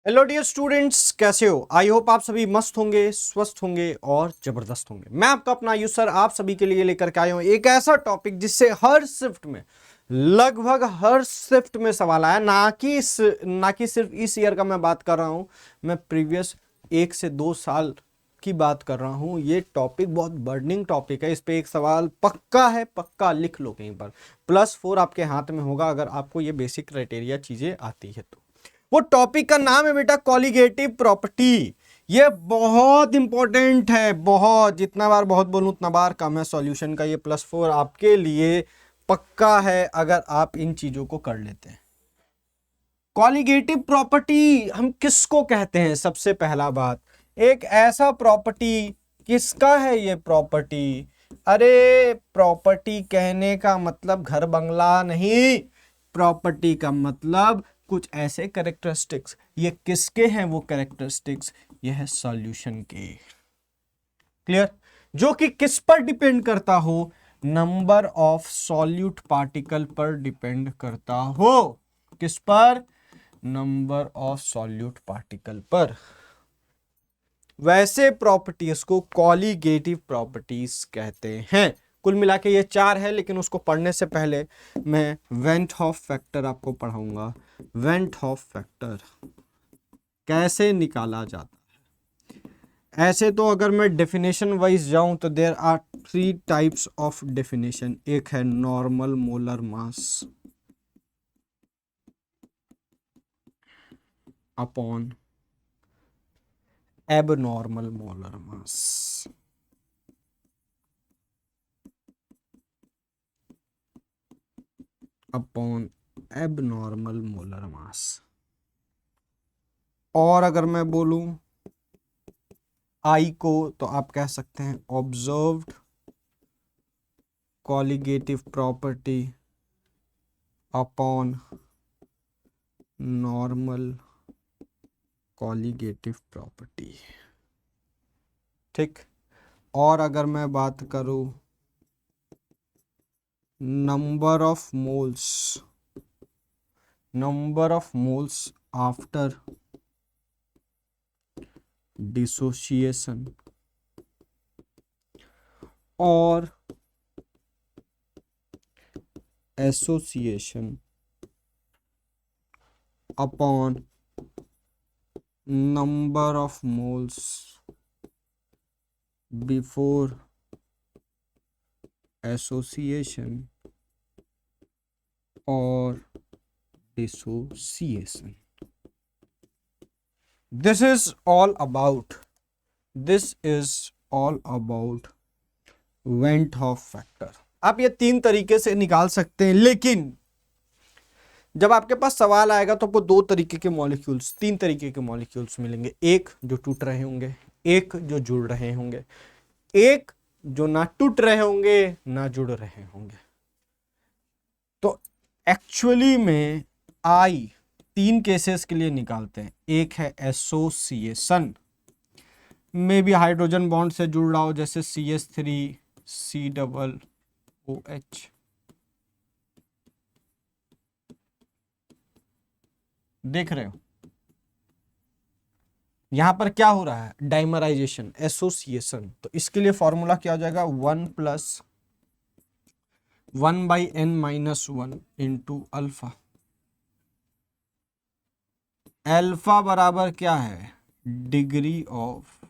Hello dear students, कैसे हो? I hope आप सभी मस्त होंगे, स्वस्थ होंगे और जबरदस्त होंगे। मैं आपका अपना आयुष सर आप सभी के लिए लेकर के आया हूं एक ऐसा टॉपिक जिससे हर शिफ्ट में, लगभग हर शिफ्ट में सवाल आया। ना कि सिर्फ इस ईयर का मैं बात कर रहा हूं, मैं प्रीवियस 1 से 2 साल की बात कर रहा हूं। ये टॉपिक बहुत बर्निंग टॉपिक है, इस पे एक सवाल पक्का है, पक्का लिख लो कहीं पर। +4 आपके हाथ में होगा अगर आपको ये बेसिक क्राइटेरिया चीजें आती है तो। वो टॉपिक का नाम है बेटा कॉलिगेटिव प्रॉपर्टी। ये बहुत इंपॉर्टेंट है, बहुत। जितना बार बहुत बोलूं उतना बार कम है। सॉल्यूशन का ये +4 आपके लिए पक्का है अगर आप इन चीजों को कर लेते हैं। कॉलिगेटिव प्रॉपर्टी हम किसको कहते हैं? सबसे पहला बात, एक ऐसा प्रॉपर्टी, किसका है ये प्रॉपर्टी? अरे प्रॉपर्टी कहने का मतलब घर बंगला नहीं, प्रॉपर्टी का मतलब कुछ ऐसे कैरेक्टरिस्टिक्स। ये किसके हैं वो कैरेक्टरिस्टिक्स? ये है सॉल्यूशन के। क्लियर? जो कि किस पर डिपेंड करता हो? नंबर ऑफ सॉल्यूट पार्टिकल पर डिपेंड करता हो। किस पर? नंबर ऑफ सॉल्यूट पार्टिकल पर। वैसे प्रॉपर्टीज को कॉलिगेटिव प्रॉपर्टीज कहते हैं। कुल मिला के ये 4 है, लेकिन उसको पढ़ने से पहले मैं वेंट हॉफ फैक्टर आपको पढ़ाऊंगा। वेंट हॉफ फैक्टर कैसे निकाला जाता है। ऐसे तो अगर मैं डेफिनेशन वाइज जाऊं तो there are 3 types of definition. एक है normal molar mass upon abnormal molar mass. Upon abnormal molar mass. और अगर मैं बोलूं आई को, तो आप कह सकते हैं observed colligative property upon normal colligative property. ठीक। और अगर मैं बात करूं number of moles after dissociation और association upon number of moles before association और dissociation. This is all about van't Hoff factor. आप ये 3 तरीके से निकाल सकते हैं, लेकिन जब आपके पास सवाल आएगा तो आपको 2 तरीके के मॉलिक्यूल्स, 3 तरीके के मॉलिक्यूल्स मिलेंगे। एक जो टूट रहे होंगे, एक जो जुड़ रहे होंगे, एक जो ना टूट रहे होंगे ना जुड़ रहे होंगे। तो एक्चुअली में आई 3 केसेस के लिए निकालते हैं। एक है एसोसिएशन, में भी हाइड्रोजन बॉन्ड से जुड़ रहा हो, जैसे CH3COOH। देख रहे हो यहां पर क्या हो रहा है? Dimerisation, association. तो इसके लिए फॉर्मूला क्या हो जाएगा? 1+1/n-1 into alpha. अल्फा बराबर क्या है? Degree of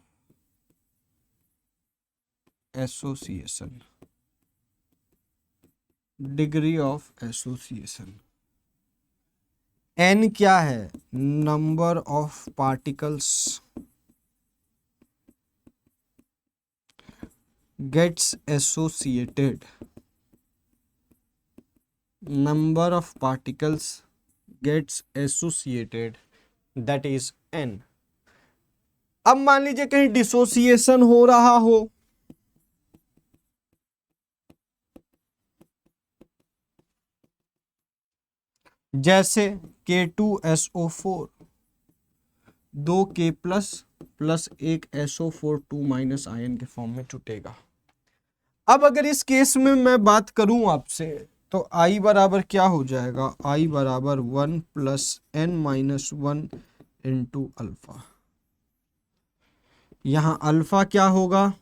association. Degree of association. n क्या है? Number of particles gets associated. Number of particles gets associated, that is n। अब मान लीजिए कहीं डिसोसिएशन हो रहा हो, जैसे K2SO4 2K प्लस एक SO4 2- आयन के फॉर्म में टूटेगा। अब अगर इस केस में मैं बात करूं आपसे, तो I बराबर क्या हो जाएगा? I बराबर 1+n-1 इंटू अल्फा। यहां अल्फा क्या होगा,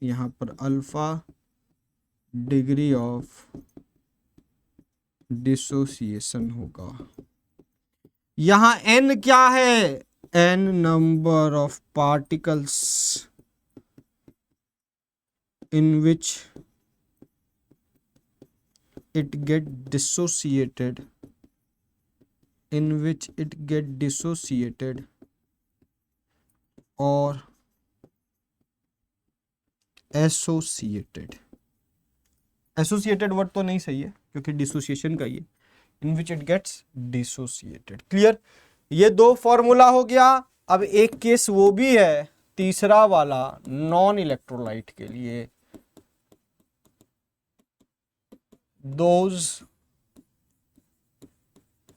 यहां पर अल्फा डिग्री ऑफ डिसोसिएशन होगा। यहां n क्या है, n number of particles in which it get dissociated, in which it get dissociated or associated। Associated word तो नहीं सही है क्योंकि डिसोसिएशन का ही है, in which it gets dissociated. Clear, ये दो फॉर्मूला हो गया। अब एक केस वो भी है तीसरा वाला नॉन इलेक्ट्रोलाइट के लिए, those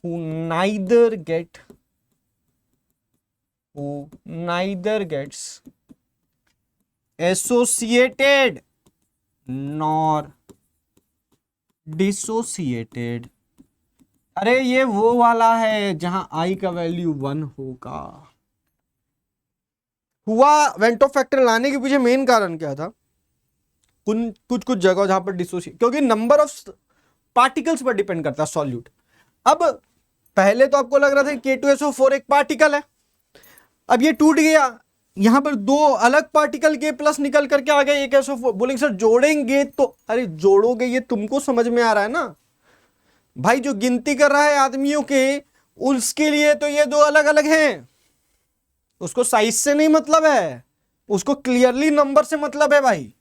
who neither gets associated nor dissociated। अरे ये वो वाला है जहां I का वैल्यू 1 होगा। हुआ वेंटो फैक्टर लाने के पीछे मेन कारण क्या था, कुछ कुछ जगह जहां पर डिसोसिएट, क्योंकि नंबर ऑफ पार्टिकल्स पर डिपेंड करता है सॉल्यूट। अब पहले तो आपको लग रहा था K2SO4 एक पार्टिकल है, अब ये टूट गया, यहां पर दो अलग पार्टिकल के प्लस निकल करके आ गए एक SO4। बोलेंगे सर जोड़ेंगे तो, अरे जोड़ोगे ये तुमको समझ में आ रहा है ना भाई, जो गिनती कर रहा है आदमियों के उसके लिए तो ये दो अलग अलग हैं, उसको साइज से नहीं मतलब है, उसको क्लियरली नंबर से मतलब है भाई।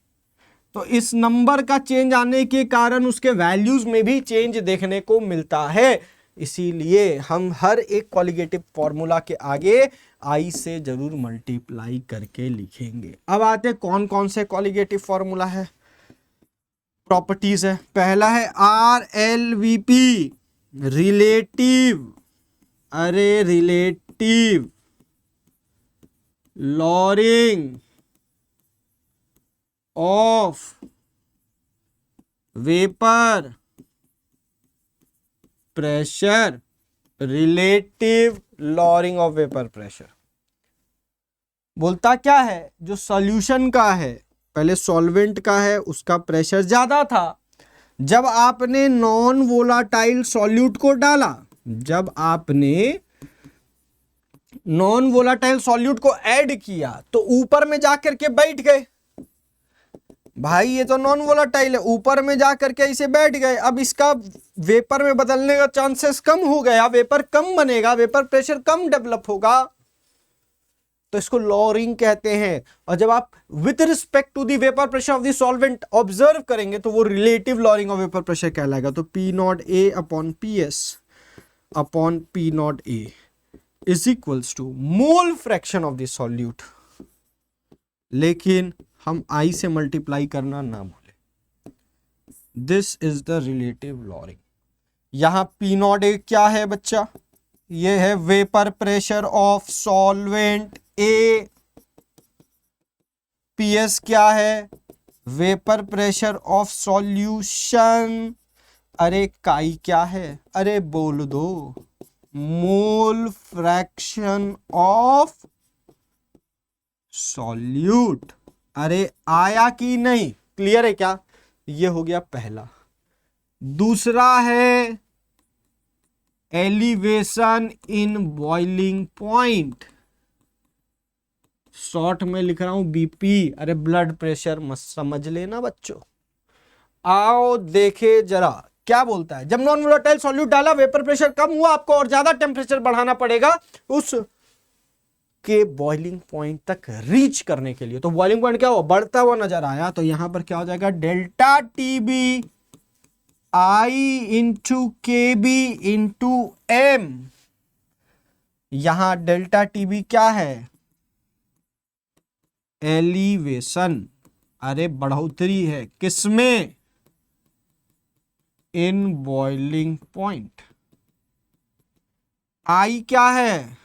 तो इस नंबर का चेंज आने के कारण उसके वैल्यूज में भी चेंज देखने को मिलता है, इसीलिए हम हर एक क्वालिटेटिव फॉर्मूला के आगे आई से जरूर मल्टीप्लाई करके लिखेंगे। अब आते हैं कौन कौन से क्वालिटेटिव फॉर्मूला है, प्रॉपर्टीज है। पहला है RLVP रिलेटिव, अरे relative lowering of vapour pressure, relative lowering of vapour pressure बोलता क्या है, जो सॉल्यूशन का है, पहले सॉल्वेंट का है उसका प्रेशर ज्यादा था, जब आपने नॉन वोलाटाइल सॉल्यूट को डाला, जब आपने नॉन वोलाटाइल सॉल्यूट को ऐड किया तो ऊपर में जाकर के बैठ गए, भाई ये तो नॉन वोलाटाइल है, ऊपर में जाकर के इसे बैठ गए, अब इसका वेपर में बदलने का चांसेस कम हो गया, वेपर कम बनेगा, वेपर प्रेशर कम डेवलप होगा, तो इसको लॉरिंग कहते हैं। और जब आप with respect to the vapour pressure of the solvent observe करेंगे तो वो relative lowering of vapour pressure कहलाएगा। तो P0A upon PS upon P0A is equals to mole fraction of the solute, लेकिन हम I से मल्टीप्लाई करना ना भूले। This is the relative lowering. यहां P0A क्या है बच्चा, ये है vapour pressure of solvent A, PS क्या है, वेपर प्रेशर ऑफ सॉल्यूशन, अरे काई क्या है, अरे बोल दो, मोल फ्रैक्शन ऑफ सॉल्यूट। अरे आया कि नहीं, क्लियर है क्या, ये हो गया पहला। दूसरा है elevation in boiling point, short में लिख रहा हूं BP, अरे ब्लड प्रेशर मत समझ लेना बच्चों। आओ देखे जरा क्या बोलता है, जब नॉन वोलेटाइल सॉल्यूट डाला वेपर प्रेशर कम हुआ, आपको और ज्यादा टेम्परेचर बढ़ाना पड़ेगा उस के बॉइलिंग पॉइंट तक रीच करने के लिए। तो बॉइलिंग पॉइंट क्या हुआ, बढ़ता हुआ नजर आया, तो यहां पर क्या हो जाएगा, delta TB I into KB into M। यहां डेल्टा TB क्या है, एलिवेशन, अरे बढ़ोतरी है किसमें, इन बॉइलिंग पॉइंट। I क्या है,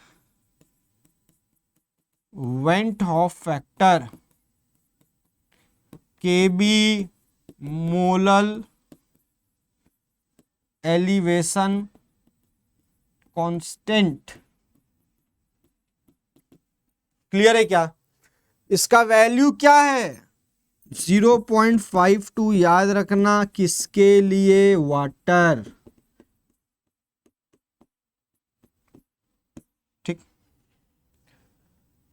went Hoff factor, KB molal elevation constant, clear है क्या? इसका वैल्यू क्या है? 0.52 याद रखना, किसके लिए? वाटर। ठीक।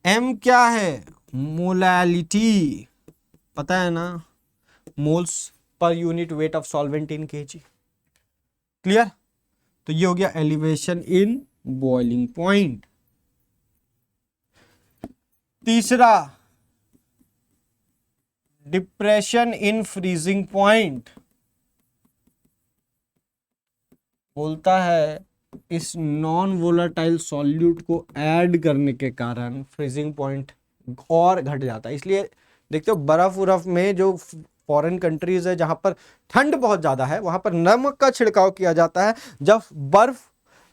m क्या है? मोलैलिटी, पता है ना, moles per unit weight of solvent in kg। Clear? तो ये हो गया एलिवेशन इन बॉइलिंग पॉइंट। तीसरा, डिप्रेशन इन फ्रीजिंग पॉइंट। बोलता है इस नॉन वोलेटाइल सॉल्यूट को ऐड करने के कारण फ्रीजिंग पॉइंट और घट जाता है। इसलिए देखते हो बर्फ उर्फ में जो फॉरेन कंट्रीज है जहां पर ठंड बहुत ज्यादा है, वहां पर नमक का छिड़काव किया जाता है जब बर्फ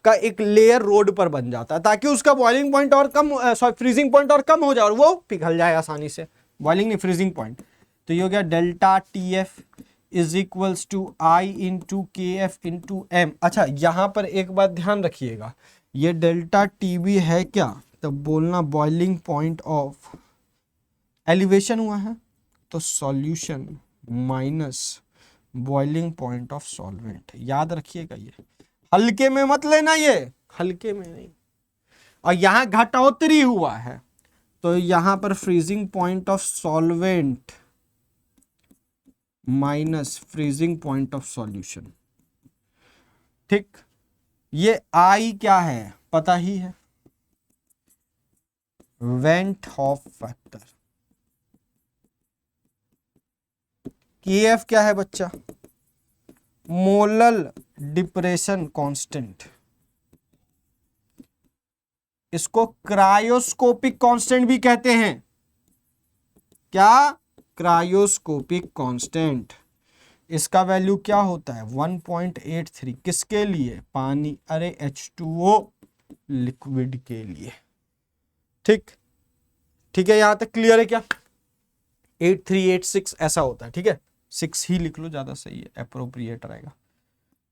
का एक लेयर रोड पर बन जाता है, ताकि उसका बॉइलिंग पॉइंट और कम, फ्रीजिंग पॉइंट और कम हो जाए और वो पिघल जाए आसानी से। बॉइलिंग नहीं, फ्रीजिंग पॉइंट। तो ये हो गया delta T F is equals to I into K F into M. अच्छा, यहां पर एक बात ध्यान रखिएगा, ये डेल्टा टी बी है क्या? तो बोलना बॉइलिंग पॉइंट ऑफ एलिवेशन हुआ है तो solution minus boiling point of solvent. याद रखिएगा, ये हल्के में मत लेना, ये हल्के में नहीं। और यहां घटोतरी हुआ है तो यहां पर freezing point of solvent minus freezing point of solution. ठीक। ये आई क्या है पता ही है, वेंट हॉफ फैक्टर। केएफ क्या है बच्चा? Molal depression constant. इसको क्रायोस्कोपिक कांस्टेंट भी कहते हैं। क्या? Cryoscopic constant. इसका वैल्यू क्या होता है? 1.83। किसके लिए? पानी, अरे H2O लिक्विड के लिए। ठीक, ठीक है, यहां तक क्लियर है क्या? 8386 ऐसा होता है, ठीक है, 6 ही लिख लो, ज्यादा सही है, अप्रोप्रिएट रहेगा।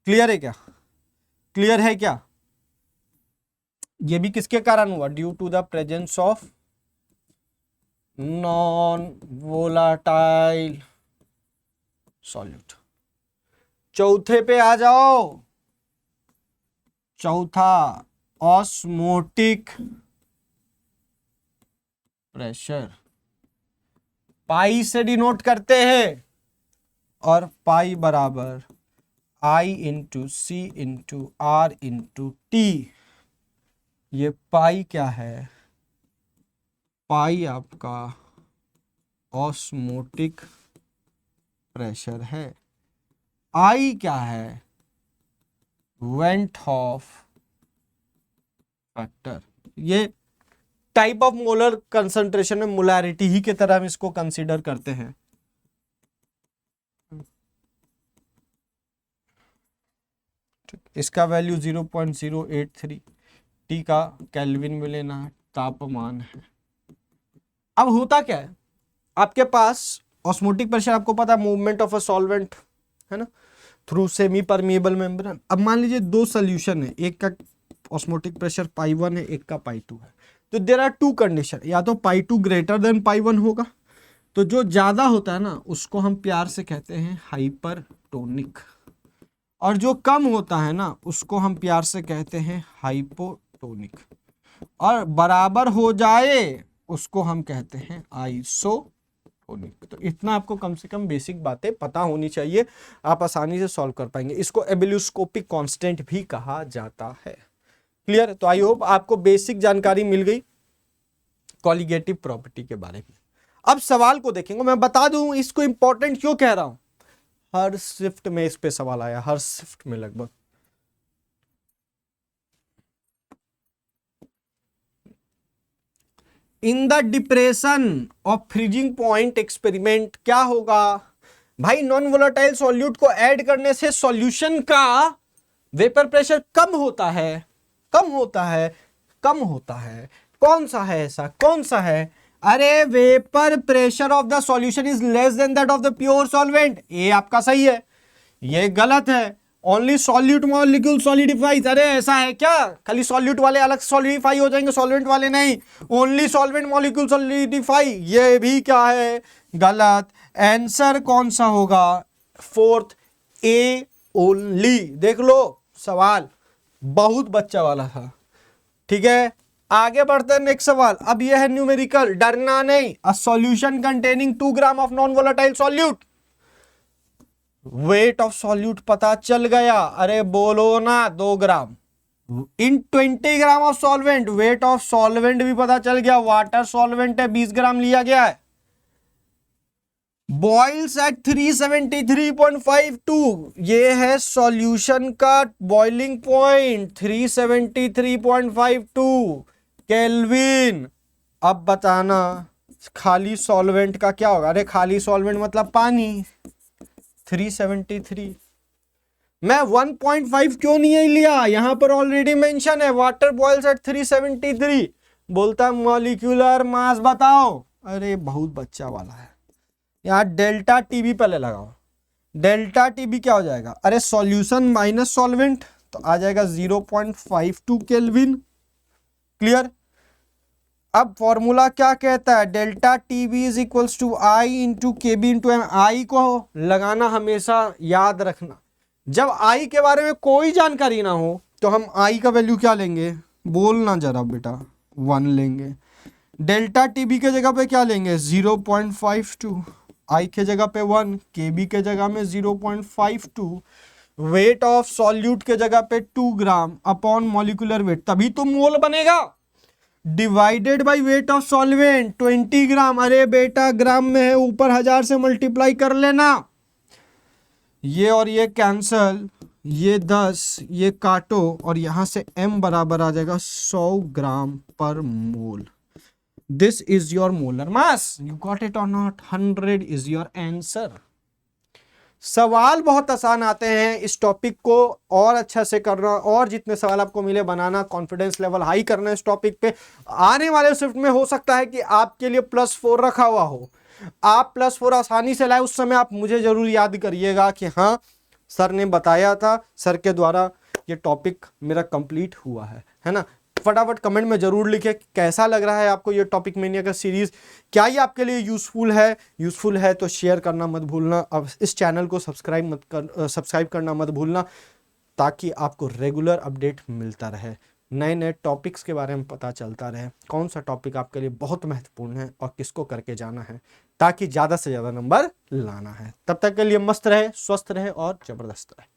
क्लियर है क्या? क्लियर है क्या? ये भी किसके कारण हुआ? Due to the presence of non volatile solute. चौथे पे आ जाओ। चौथा, ऑस्मोटिक प्रेशर। पाई से डिनोट करते हैं और पाई बराबर i into C into R into T. ये पाई क्या है? पाई आपका ऑस्मोटिक प्रेशर है। आई क्या है? Went Hoff factor. ये टाइप ऑफ मोलर कंसंट्रेशन में मोलैरिटी ही की तरह हम इसको कंसीडर करते हैं। इसका वैल्यू 0.083 टी का केल्विन में लेना है, तापमान है। अब होता क्या है, आपके पास ऑस्मोटिक प्रेशर, आपको पता है मूवमेंट ऑफ अ सॉल्वेंट है ना, थ्रू सेमी परमिएबल मेम्ब्रेन। अब मान लीजिए दो सोल्यूशन है, एक का ऑस्मोटिक प्रेशर पाई 1 है, एक का पाई 2 है। तो देयर आर टू कंडीशन, या तो पाई 2 ग्रेटर देन पाई 1 होगा, तो जो ज्यादा होता है ना उसको हम प्यार से कहते हैं हाइपरटोनिक, और जो कम होता है ना उसको हम प्यार से कहते हैं हाइपोटोनिक, और बराबर हो जाए उसको हम कहते हैं आइसोटोनिक। तो इतना आपको कम से कम बेसिक बातें पता होनी चाहिए, आप आसानी से सॉल्व कर पाएंगे। इसको एब्ल्यूस्कोपिक कांस्टेंट भी कहा जाता है। क्लियर? तो आई होप आपको बेसिक जानकारी मिल गई कॉलिगेटिव प्रॉपर्टी के बारे में। अब सवाल को देखेंगे, मैं बता दूं इसको इंपॉर्टेंट क्यों कह रहा हूं, हर शिफ्ट में इस पे सवाल आया, हर शिफ्ट में लगभग। In the depression of freezing point experiment क्या होगा भाई? नॉन वोलेटाइल सॉल्यूट को ऐड करने से सॉल्यूशन का वेपर प्रेशर कम होता है, कम होता है, कम होता है। कौन सा है ऐसा? कौन सा है? अरे vapour pressure of the solution is less than that of the pure solvent. ये आपका सही है, ये गलत है। ओनली सॉल्यूट मॉलिक्यूल सॉलिडिफाइज, अरे ऐसा है क्या? खाली सॉल्यूट वाले अलग सॉलिडिफाई हो जाएंगे, सॉल्वेंट वाले नहीं। ओनली सॉल्वेंट मॉलिक्यूल सॉलिडिफाई, ये भी क्या है? गलत। आंसर कौन सा होगा? Fourth, A only. देख लो सवाल बहुत बच्चा वाला था, ठीक है। आगे बढ़ते हैं नेक्स्ट सवाल। अब यह है न्यूमेरिकल, डरना नहीं। A solution containing 2 gram of non volatile solute, weight of solute पता चल गया, अरे बोलो ना 2 ग्राम। इन 20 gram of solvent, weight of solvent भी पता चल गया, वाटर सॉल्वेंट है 20 ग्राम लिया गया है। बॉइल्स एट 373.52, ये है सॉल्यूशन का बॉइलिंग पॉइंट 373.52 केल्विन। अब बताना खाली सॉल्वेंट का क्या होगा? अरे खाली सॉल्वेंट मतलब पानी, 373। मैं 1.5 क्यों नहीं लिया? यहां पर ऑलरेडी मेंशन है वाटर बॉइल्स एट 373। बोलता मॉलिक्यूलर मास बताओ, अरे बहुत बच्चा वाला है। यहां डेल्टा टीबी पहले लगाओ। डेल्टा टीबी क्या हो जाएगा? अरे सॉल्यूशन माइनस सॉल्वेंट, तो आ जाएगा 0.52 केल्विन। क्लियर? अब फॉर्मूला क्या कहता है? Delta T B is equals to I into K B into M. I को लगाना हमेशा याद रखना, जब आई के बारे में कोई जानकारी ना हो तो हम आई का वैल्यू क्या लेंगे? बोलना जरा बेटा, 1 लेंगे। डेल्टा टीबी के जगह पे क्या लेंगे? 0.52। आई के जगह पे 1, के बी के जगह में 0.52, वेट ऑफ सॉल्यूट के जगह पे 2 ग्राम अपॉन मॉलिक्यूलर वेट, तभी तो मोल बनेगा। Divided by weight of solvent 20 ग्राम, अरे बेटा ग्राम में है, ऊपर 1000 से मल्टीप्लाई कर लेना। ये और ये कैंसल, ये 10, ये काटो और यहां से m बराबर आ जाएगा 100 ग्राम पर mole. This is your molar mass. You got it और नॉट? 100 is your answer. सवाल बहुत आसान आते हैं, इस टॉपिक को और अच्छा से करना और जितने सवाल आपको मिले बनाना, कॉन्फिडेंस लेवल हाई करना इस टॉपिक पे। आने वाले शिफ्ट में हो सकता है कि आपके लिए +4 रखा हुआ हो, आप +4 आसानी से लाए, उस समय आप मुझे जरूर याद करिएगा कि हाँ सर ने बताया था, सर के द्वारा ये टॉपिक मेरा कंप्लीट हुआ है ना। फटाफट कमेंट में जरूर लिखें कैसा लग रहा है आपको ये टॉपिक मैनिया का सीरीज, क्या ये आपके लिए यूजफुल है तो शेयर करना मत भूलना। अब इस चैनल को सब्सक्राइब करना मत भूलना, ताकि आपको रेगुलर अपडेट मिलता रहे, नए नए टॉपिक्स के बारे में पता चलता रहे, कौन सा टॉपिक आपके लिए बहुत महत्वपूर्ण है और किसको करके जाना है, ताकि ज़्यादा से ज़्यादा नंबर लाना है। तब तक के लिए मस्त रहे, स्वस्थ रहे और ज़बरदस्त रहे।